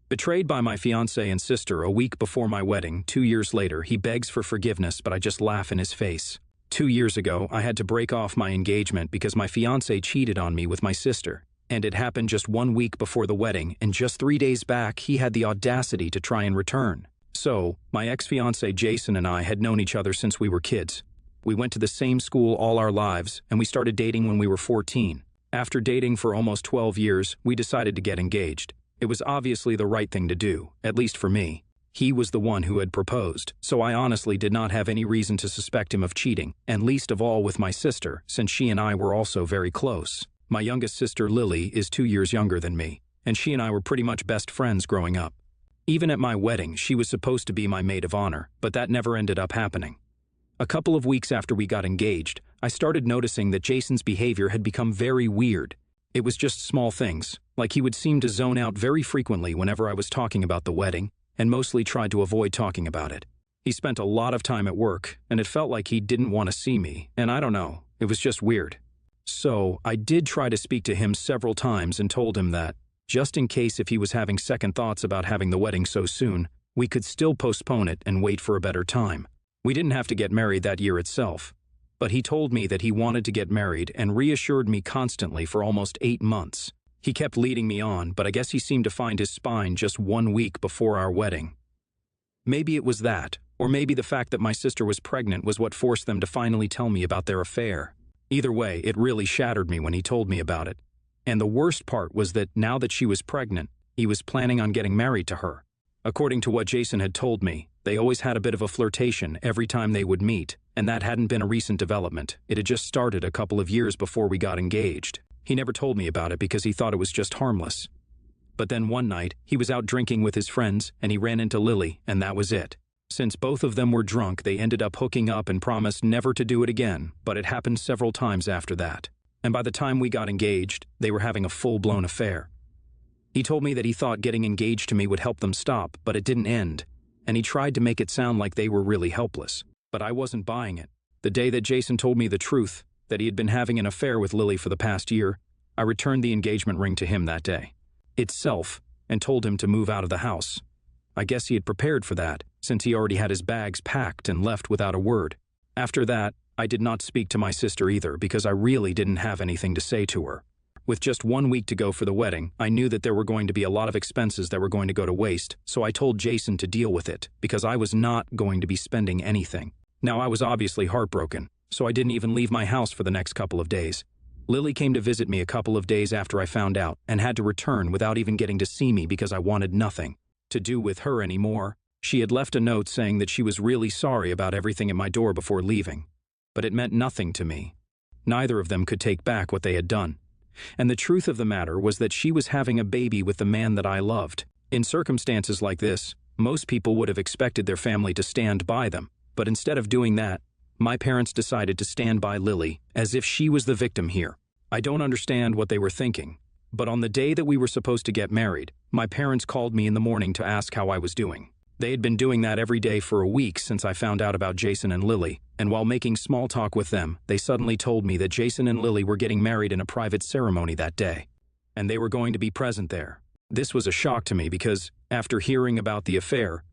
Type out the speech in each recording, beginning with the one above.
Betrayed by my fiancé and sister a week before my wedding, 2 years later, he begs for forgiveness, but I just laugh in his face. 2 years ago, I had to break off my engagement because my fiancé cheated on me with my sister. And it happened just 1 week before the wedding, and just 3 days back, he had the audacity to try and return. So, my ex-fiancé Jason and I had known each other since we were kids. We went to the same school all our lives, and we started dating when we were 14. After dating for almost 12 years, we decided to get engaged. It was obviously the right thing to do, at least for me. He was the one who had proposed, so I honestly did not have any reason to suspect him of cheating, and least of all with my sister, since she and I were also very close. My youngest sister, Lily, is 2 years younger than me, and she and I were pretty much best friends growing up. Even at my wedding, she was supposed to be my maid of honor, but that never ended up happening. A couple of weeks after we got engaged, I started noticing that Jason's behavior had become very weird. It was just small things, like he would seem to zone out very frequently whenever I was talking about the wedding, and mostly tried to avoid talking about it. He spent a lot of time at work, and it felt like he didn't want to see me, and I don't know, it was just weird. So, I did try to speak to him several times and told him that, just in case if he was having second thoughts about having the wedding so soon, we could still postpone it and wait for a better time. We didn't have to get married that year itself, but he told me that he wanted to get married and reassured me constantly for almost 8 months. He kept leading me on, but I guess he seemed to find his spine just 1 week before our wedding. Maybe it was that, or maybe the fact that my sister was pregnant was what forced them to finally tell me about their affair. Either way, it really shattered me when he told me about it. And the worst part was that now that she was pregnant, he was planning on getting married to her. According to what Jason had told me, they always had a bit of a flirtation every time they would meet, and that hadn't been a recent development. It had just started a couple of years before we got engaged. He never told me about it because he thought it was just harmless. But then one night, he was out drinking with his friends, and he ran into Lily, and that was it. Since both of them were drunk, they ended up hooking up and promised never to do it again, but it happened several times after that. And by the time we got engaged, they were having a full-blown affair. He told me that he thought getting engaged to me would help them stop, but it didn't end, and he tried to make it sound like they were really helpless. But I wasn't buying it. The day that Jason told me the truth, that he had been having an affair with Lily for the past year, I returned the engagement ring to him that day itself and told him to move out of the house. I guess he had prepared for that, since he already had his bags packed and left without a word. After that, I did not speak to my sister either because I really didn't have anything to say to her. With just 1 week to go for the wedding, I knew that there were going to be a lot of expenses that were going to go to waste, so I told Jason to deal with it because I was not going to be spending anything. Now, I was obviously heartbroken, so I didn't even leave my house for the next couple of days. Lily came to visit me a couple of days after I found out and had to return without even getting to see me because I wanted nothing to do with her anymore. She had left a note saying that she was really sorry about everything at my door before leaving, but it meant nothing to me. Neither of them could take back what they had done. And the truth of the matter was that she was having a baby with the man that I loved. In circumstances like this, most people would have expected their family to stand by them, but instead of doing that, my parents decided to stand by Lily as if she was the victim here. I don't understand what they were thinking, but on the day that we were supposed to get married, my parents called me in the morning to ask how I was doing. They had been doing that every day for a week since I found out about Jason and Lily, and while making small talk with them, they suddenly told me that Jason and Lily were getting married in a private ceremony that day, and they were going to be present there. This was a shock to me because, after hearing about the affair,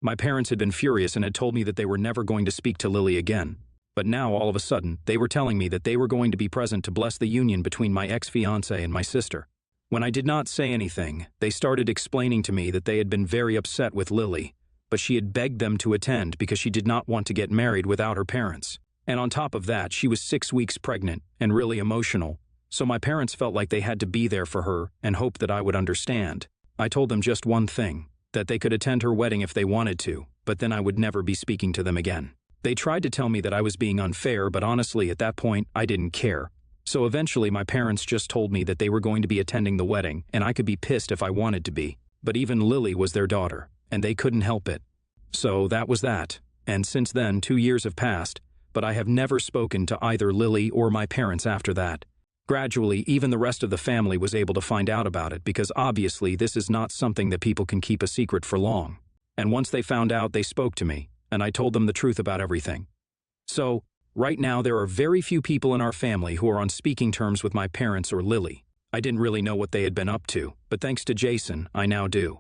my parents had been furious and had told me that they were never going to speak to Lily again. But now, all of a sudden, they were telling me that they were going to be present to bless the union between my ex-fiancé and my sister. When I did not say anything, they started explaining to me that they had been very upset with Lily, but she had begged them to attend because she did not want to get married without her parents. And on top of that, she was 6 weeks pregnant and really emotional, so my parents felt like they had to be there for her and hoped that I would understand. I told them just one thing, that they could attend her wedding if they wanted to, but then I would never be speaking to them again. They tried to tell me that I was being unfair, but honestly, at that point, I didn't care. So eventually, my parents just told me that they were going to be attending the wedding, and I could be pissed if I wanted to be. But even Lily was their daughter, and they couldn't help it. So that was that. And since then, 2 years have passed, but I have never spoken to either Lily or my parents after that. Gradually, even the rest of the family was able to find out about it because obviously this is not something that people can keep a secret for long. And once they found out, they spoke to me, and I told them the truth about everything. So, right now there are very few people in our family who are on speaking terms with my parents or Lily. I didn't really know what they had been up to, but thanks to Jason, I now do.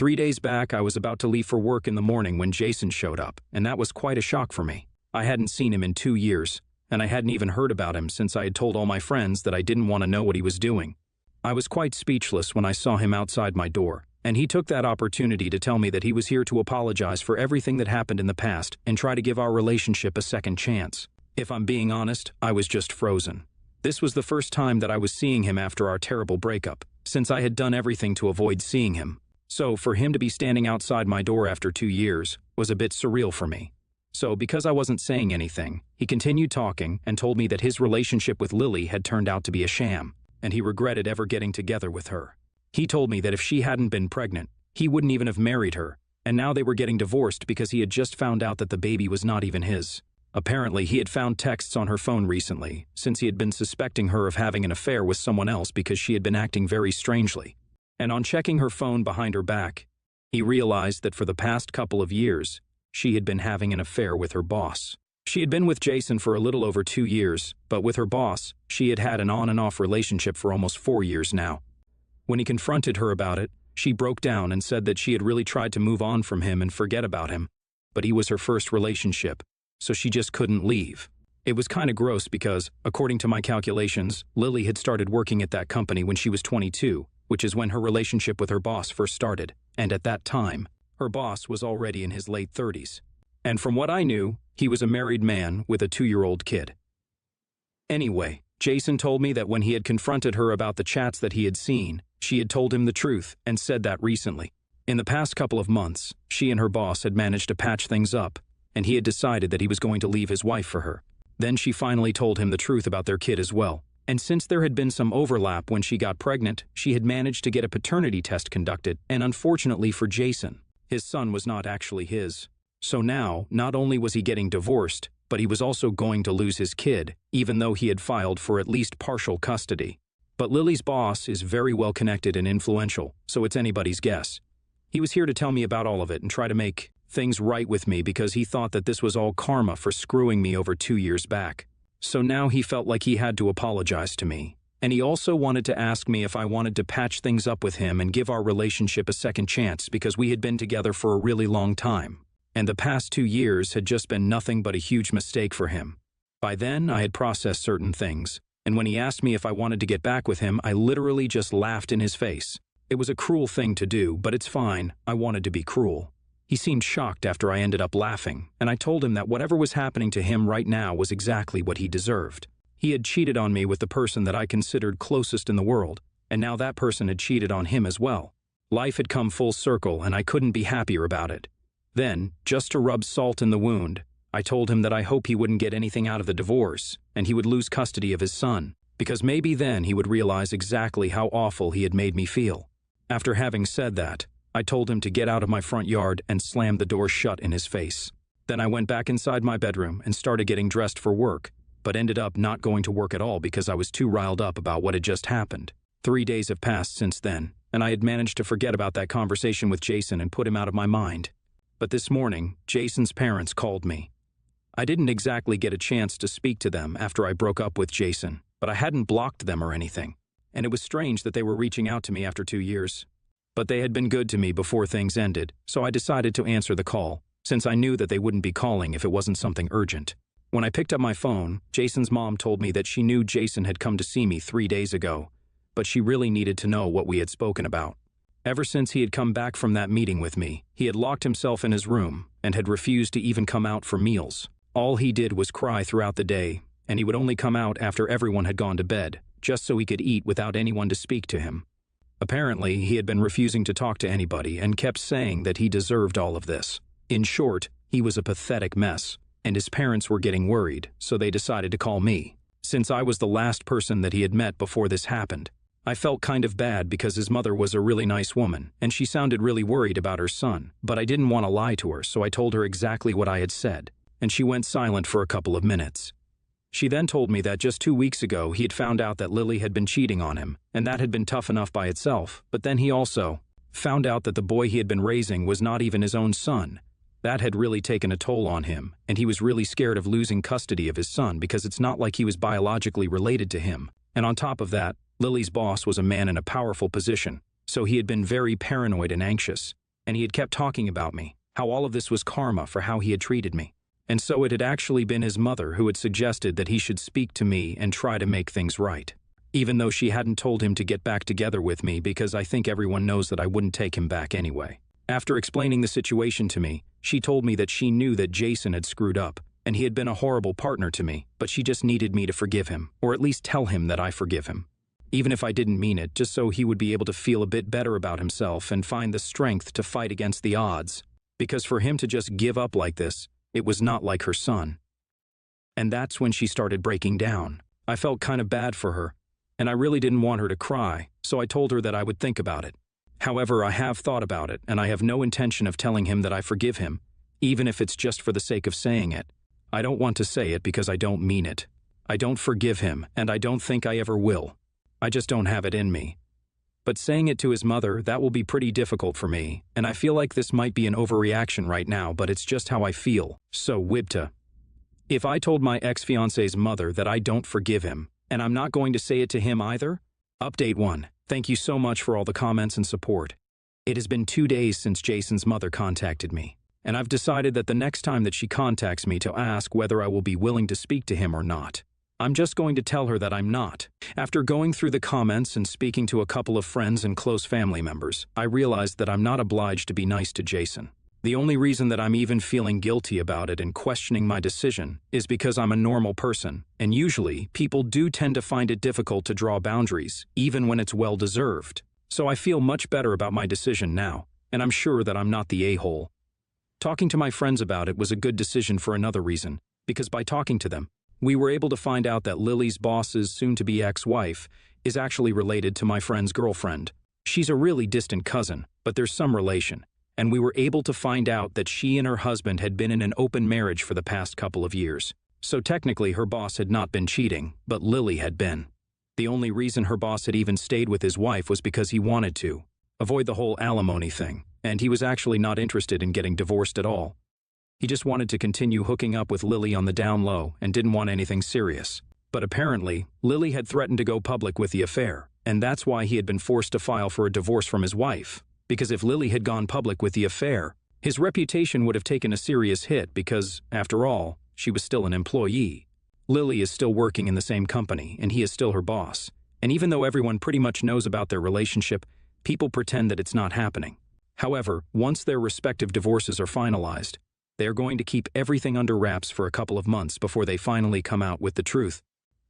3 days back, I was about to leave for work in the morning when Jason showed up, and that was quite a shock for me. I hadn't seen him in 2 years, and I hadn't even heard about him since I had told all my friends that I didn't want to know what he was doing. I was quite speechless when I saw him outside my door, and he took that opportunity to tell me that he was here to apologize for everything that happened in the past and try to give our relationship a second chance. If I'm being honest, I was just frozen. This was the first time that I was seeing him after our terrible breakup, since I had done everything to avoid seeing him. So for him to be standing outside my door after 2 years was a bit surreal for me. So because I wasn't saying anything, he continued talking and told me that his relationship with Lily had turned out to be a sham, and he regretted ever getting together with her. He told me that if she hadn't been pregnant, he wouldn't even have married her, and now they were getting divorced because he had just found out that the baby was not even his. Apparently, he had found texts on her phone recently, since he had been suspecting her of having an affair with someone else because she had been acting very strangely. And on checking her phone behind her back, he realized that for the past couple of years, she had been having an affair with her boss. She had been with Jason for a little over 2 years, but with her boss, she had had an on and off relationship for almost 4 years now. When he confronted her about it, she broke down and said that she had really tried to move on from him and forget about him, but he was her first relationship, so she just couldn't leave. It was kind of gross because, according to my calculations, Lily had started working at that company when she was 22, which is when her relationship with her boss first started, and at that time, her boss was already in his late 30s. And from what I knew, he was a married man with a 2-year-old kid. Anyway, Jason told me that when he had confronted her about the chats that he had seen, she had told him the truth and said that recently. In the past couple of months, she and her boss had managed to patch things up, and he had decided that he was going to leave his wife for her. Then she finally told him the truth about their kid as well. And since there had been some overlap when she got pregnant, she had managed to get a paternity test conducted, and unfortunately for Jason, his son was not actually his. So now, not only was he getting divorced, but he was also going to lose his kid, even though he had filed for at least partial custody. But Lily's boss is very well connected and influential, so it's anybody's guess. He was here to tell me about all of it and try to make things right with me because he thought that this was all karma for screwing me over 2 years back. So now he felt like he had to apologize to me. And he also wanted to ask me if I wanted to patch things up with him and give our relationship a second chance because we had been together for a really long time. And the past 2 years had just been nothing but a huge mistake for him. By then, I had processed certain things, and when he asked me if I wanted to get back with him, I literally just laughed in his face. It was a cruel thing to do, but it's fine. I wanted to be cruel. He seemed shocked after I ended up laughing, and I told him that whatever was happening to him right now was exactly what he deserved. He had cheated on me with the person that I considered closest in the world, and now that person had cheated on him as well. Life had come full circle, and I couldn't be happier about it. Then, just to rub salt in the wound, I told him that I hope he wouldn't get anything out of the divorce, and he would lose custody of his son, because maybe then he would realize exactly how awful he had made me feel. After having said that, I told him to get out of my front yard and slammed the door shut in his face. Then I went back inside my bedroom and started getting dressed for work, but ended up not going to work at all because I was too riled up about what had just happened. 3 days have passed since then, and I had managed to forget about that conversation with Jason and put him out of my mind. But this morning, Jason's parents called me. I didn't exactly get a chance to speak to them after I broke up with Jason, but I hadn't blocked them or anything, and it was strange that they were reaching out to me after 2 years. But they had been good to me before things ended, so I decided to answer the call, since I knew that they wouldn't be calling if it wasn't something urgent. When I picked up my phone, Jason's mom told me that she knew Jason had come to see me 3 days ago, but she really needed to know what we had spoken about. Ever since he had come back from that meeting with me, he had locked himself in his room and had refused to even come out for meals. All he did was cry throughout the day, and he would only come out after everyone had gone to bed, just so he could eat without anyone to speak to him. Apparently, he had been refusing to talk to anybody and kept saying that he deserved all of this. In short, he was a pathetic mess, and his parents were getting worried, so they decided to call me. Since I was the last person that he had met before this happened, I felt kind of bad because his mother was a really nice woman, and she sounded really worried about her son, but I didn't want to lie to her, so I told her exactly what I had said, and she went silent for a couple of minutes. She then told me that just 2 weeks ago he had found out that Lily had been cheating on him, and that had been tough enough by itself, but then he also found out that the boy he had been raising was not even his own son. That had really taken a toll on him, and he was really scared of losing custody of his son because it's not like he was biologically related to him. And on top of that, Lily's boss was a man in a powerful position, so he had been very paranoid and anxious. and he had kept talking about me, how all of this was karma for how he had treated me. And so it had actually been his mother who had suggested that he should speak to me and try to make things right. Even though she hadn't told him to get back together with me because I think everyone knows that I wouldn't take him back anyway. After explaining the situation to me, she told me that she knew that Jason had screwed up, and he had been a horrible partner to me, but she just needed me to forgive him, or at least tell him that I forgive him. Even if I didn't mean it, just so he would be able to feel a bit better about himself and find the strength to fight against the odds. Because for him to just give up like this, it was not like her son. And that's when she started breaking down. I felt kind of bad for her, and I really didn't want her to cry, so I told her that I would think about it. However, I have thought about it, and I have no intention of telling him that I forgive him, even if it's just for the sake of saying it. I don't want to say it because I don't mean it. I don't forgive him, and I don't think I ever will. I just don't have it in me. But saying it to his mother, that will be pretty difficult for me, and I feel like this might be an overreaction right now, but it's just how I feel. So, Wibta. If I told my ex-fiancé's mother that I don't forgive him, and I'm not going to say it to him either? Update 1. Thank you so much for all the comments and support. It has been 2 days since Jason's mother contacted me, and I've decided that the next time that she contacts me to ask whether I will be willing to speak to him or not, I'm just going to tell her that I'm not. After going through the comments and speaking to a couple of friends and close family members, I realized that I'm not obliged to be nice to Jason. The only reason that I'm even feeling guilty about it and questioning my decision is because I'm a normal person, and usually people do tend to find it difficult to draw boundaries, even when it's well-deserved. So I feel much better about my decision now, and I'm sure that I'm not the a-hole. Talking to my friends about it was a good decision for another reason, because by talking to them, we were able to find out that Lily's boss's soon-to-be ex-wife is actually related to my friend's girlfriend. She's a really distant cousin, but there's some relation, and we were able to find out that she and her husband had been in an open marriage for the past couple of years. So technically her boss had not been cheating, but Lily had been. The only reason her boss had even stayed with his wife was because he wanted to avoid the whole alimony thing, and he was actually not interested in getting divorced at all. He just wanted to continue hooking up with Lily on the down low and didn't want anything serious. But apparently, Lily had threatened to go public with the affair, and that's why he had been forced to file for a divorce from his wife. Because if Lily had gone public with the affair, his reputation would have taken a serious hit because, after all, she was still an employee. Lily is still working in the same company, and he is still her boss. And even though everyone pretty much knows about their relationship, people pretend that it's not happening. However, once their respective divorces are finalized, they are going to keep everything under wraps for a couple of months before they finally come out with the truth.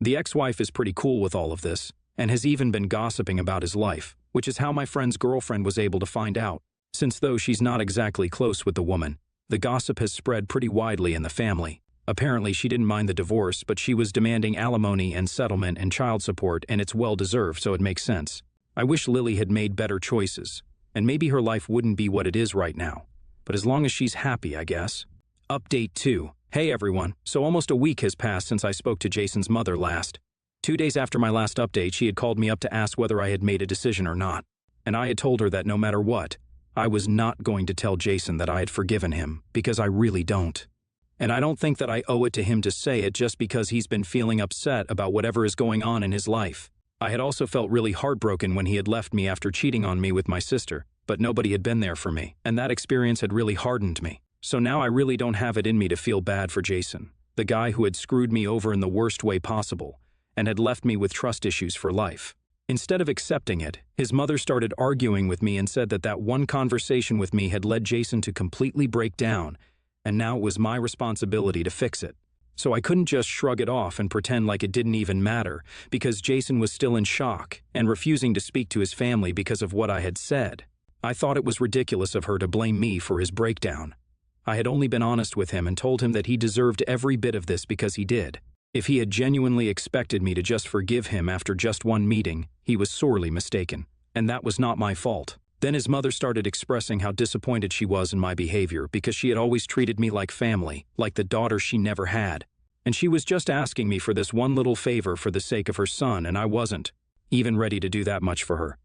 The ex-wife is pretty cool with all of this, and has even been gossiping about his life, which is how my friend's girlfriend was able to find out, since though she's not exactly close with the woman, the gossip has spread pretty widely in the family. Apparently she didn't mind the divorce, but she was demanding alimony and settlement and child support, and it's well-deserved, so it makes sense. I wish Lily had made better choices, and maybe her life wouldn't be what it is right now. But as long as she's happy, I guess. Update 2. Hey everyone, so almost a week has passed since I spoke to Jason's mother last. 2 days after my last update, she had called me up to ask whether I had made a decision or not. And I had told her that no matter what, I was not going to tell Jason that I had forgiven him, because I really don't. And I don't think that I owe it to him to say it just because he's been feeling upset about whatever is going on in his life. I had also felt really heartbroken when he had left me after cheating on me with my sister, but nobody had been there for me, and that experience had really hardened me. So now I really don't have it in me to feel bad for Jason, the guy who had screwed me over in the worst way possible, and had left me with trust issues for life. Instead of accepting it, his mother started arguing with me and said that that one conversation with me had led Jason to completely break down, and now it was my responsibility to fix it. So I couldn't just shrug it off and pretend like it didn't even matter, because Jason was still in shock and refusing to speak to his family because of what I had said. I thought it was ridiculous of her to blame me for his breakdown. I had only been honest with him and told him that he deserved every bit of this because he did. If he had genuinely expected me to just forgive him after just one meeting, he was sorely mistaken, and that was not my fault. Then his mother started expressing how disappointed she was in my behavior because she had always treated me like family, like the daughter she never had. And she was just asking me for this one little favor for the sake of her son, and I wasn't even ready to do that much for her.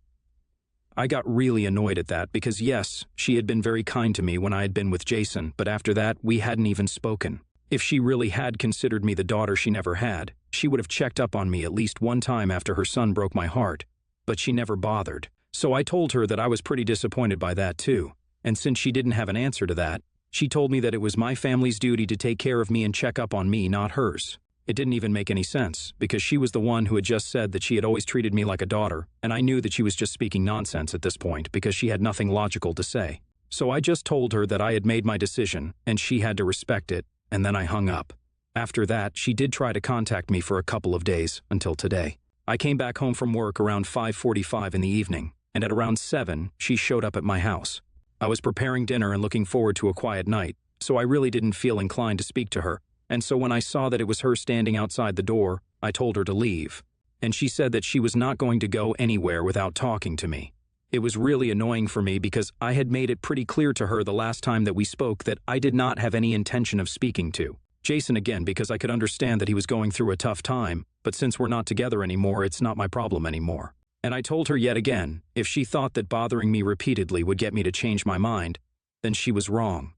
I got really annoyed at that because yes, she had been very kind to me when I had been with Jason, but after that, we hadn't even spoken. If she really had considered me the daughter she never had, she would have checked up on me at least one time after her son broke my heart. But she never bothered. So I told her that I was pretty disappointed by that too, And since she didn't have an answer to that, she told me that it was my family's duty to take care of me and check up on me, not hers. It didn't even make any sense, because she was the one who had just said that she had always treated me like a daughter, and I knew that she was just speaking nonsense at this point because she had nothing logical to say. So I just told her that I had made my decision, and she had to respect it, and then I hung up. After that, she did try to contact me for a couple of days, until today. I came back home from work around 5:45 in the evening, and at around 7, she showed up at my house. I was preparing dinner and looking forward to a quiet night, so I really didn't feel inclined to speak to her, and so when I saw that it was her standing outside the door, I told her to leave. And she said that she was not going to go anywhere without talking to me. It was really annoying for me because I had made it pretty clear to her the last time that we spoke that I did not have any intention of speaking to Jason again, because I could understand that he was going through a tough time, but since we're not together anymore, it's not my problem anymore. And I told her yet again, if she thought that bothering me repeatedly would get me to change my mind, then she was wrong.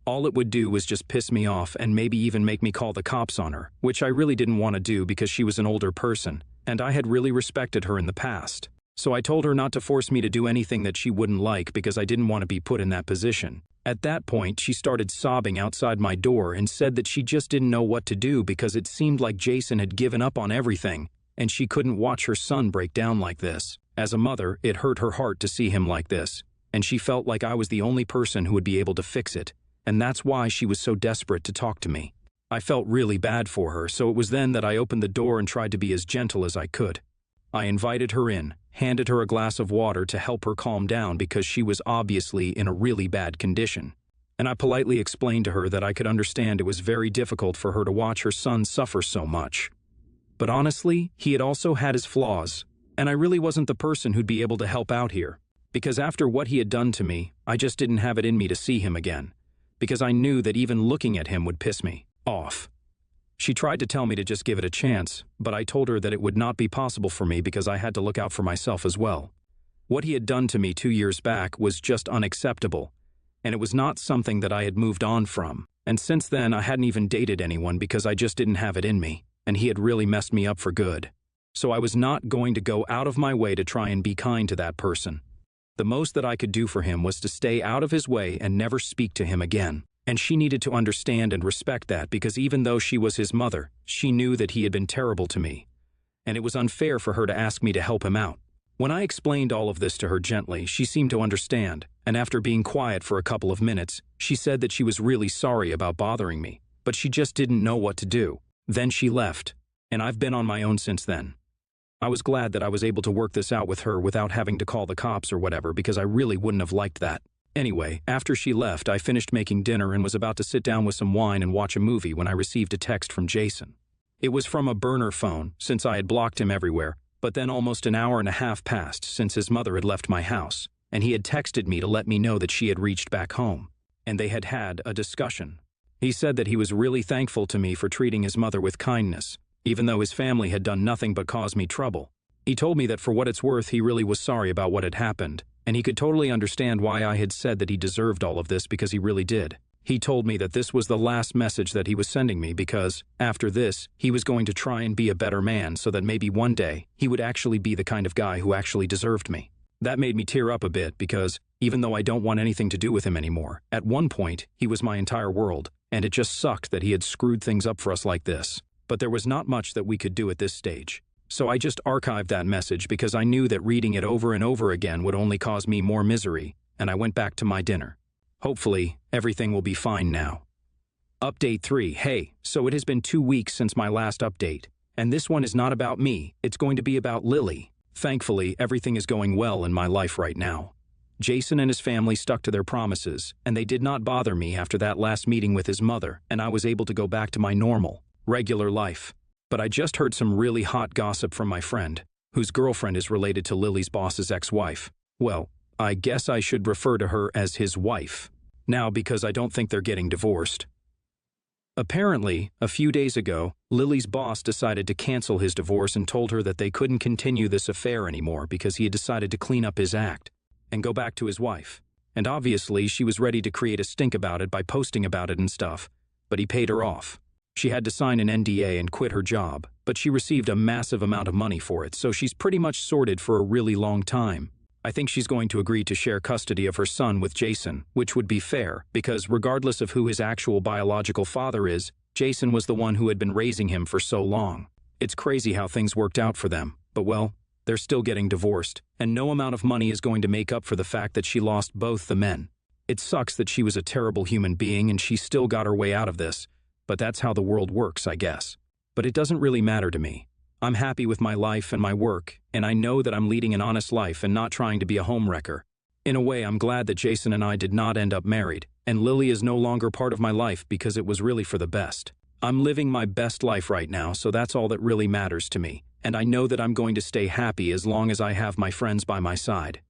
All it would do was just piss me off and maybe even make me call the cops on her, which I really didn't want to do because she was an older person, and I had really respected her in the past. So I told her not to force me to do anything that she wouldn't like because I didn't want to be put in that position. At that point, she started sobbing outside my door and said that she just didn't know what to do because it seemed like Jason had given up on everything, and she couldn't watch her son break down like this. As a mother, it hurt her heart to see him like this, and she felt like I was the only person who would be able to fix it, and that's why she was so desperate to talk to me. I felt really bad for her, so it was then that I opened the door and tried to be as gentle as I could. I invited her in, handed her a glass of water to help her calm down because she was obviously in a really bad condition. And I politely explained to her that I could understand it was very difficult for her to watch her son suffer so much. But honestly, he had also had his flaws, and I really wasn't the person who'd be able to help out here. Because after what he had done to me, I just didn't have it in me to see him again. Because I knew that even looking at him would piss me off. She tried to tell me to just give it a chance, but I told her that it would not be possible for me because I had to look out for myself as well. What he had done to me 2 years back was just unacceptable, and it was not something that I had moved on from. And since then, I hadn't even dated anyone because I just didn't have it in me, and he had really messed me up for good. So I was not going to go out of my way to try and be kind to that person. The most that I could do for him was to stay out of his way and never speak to him again. And she needed to understand and respect that because even though she was his mother, she knew that he had been terrible to me. And it was unfair for her to ask me to help him out. When I explained all of this to her gently, she seemed to understand, and after being quiet for a couple of minutes, she said that she was really sorry about bothering me, but she just didn't know what to do. Then she left, and I've been on my own since then. I was glad that I was able to work this out with her without having to call the cops or whatever because I really wouldn't have liked that. Anyway, after she left, I finished making dinner and was about to sit down with some wine and watch a movie when I received a text from Jason. It was from a burner phone, since I had blocked him everywhere, but then almost an hour and a half passed since his mother had left my house, and he had texted me to let me know that she had reached back home, and they had had a discussion. He said that he was really thankful to me for treating his mother with kindness, even though his family had done nothing but cause me trouble. He told me that for what it's worth, he really was sorry about what had happened, and he could totally understand why I had said that he deserved all of this because he really did. He told me that this was the last message that he was sending me because, after this, he was going to try and be a better man so that maybe one day he would actually be the kind of guy who actually deserved me. That made me tear up a bit because, even though I don't want anything to do with him anymore, at one point, he was my entire world, and it just sucked that he had screwed things up for us like this. But there was not much that we could do at this stage. So I just archived that message because I knew that reading it over and over again would only cause me more misery, and I went back to my dinner. Hopefully, everything will be fine now. Update 3. Hey, so it has been 2 weeks since my last update, and this one is not about me, it's going to be about Lily. Thankfully, everything is going well in my life right now. Jason and his family stuck to their promises, and they did not bother me after that last meeting with his mother, and I was able to go back to my normal, regular life. But I just heard some really hot gossip from my friend, whose girlfriend is related to Lily's boss's ex-wife. Well, I guess I should refer to her as his wife now because I don't think they're getting divorced. Apparently, a few days ago, Lily's boss decided to cancel his divorce and told her that they couldn't continue this affair anymore because he had decided to clean up his act and go back to his wife. And obviously, she was ready to create a stink about it by posting about it and stuff, but he paid her off. She had to sign an NDA and quit her job, but she received a massive amount of money for it, so she's pretty much sorted for a really long time. I think she's going to agree to share custody of her son with Jason, which would be fair, because regardless of who his actual biological father is, Jason was the one who had been raising him for so long. It's crazy how things worked out for them, but well, they're still getting divorced, and no amount of money is going to make up for the fact that she lost both the men. It sucks that she was a terrible human being and she still got her way out of this, but that's how the world works, I guess. But it doesn't really matter to me. I'm happy with my life and my work, and I know that I'm leading an honest life and not trying to be a homewrecker. In a way, I'm glad that Jason and I did not end up married, and Lily is no longer part of my life because it was really for the best. I'm living my best life right now, so that's all that really matters to me, and I know that I'm going to stay happy as long as I have my friends by my side.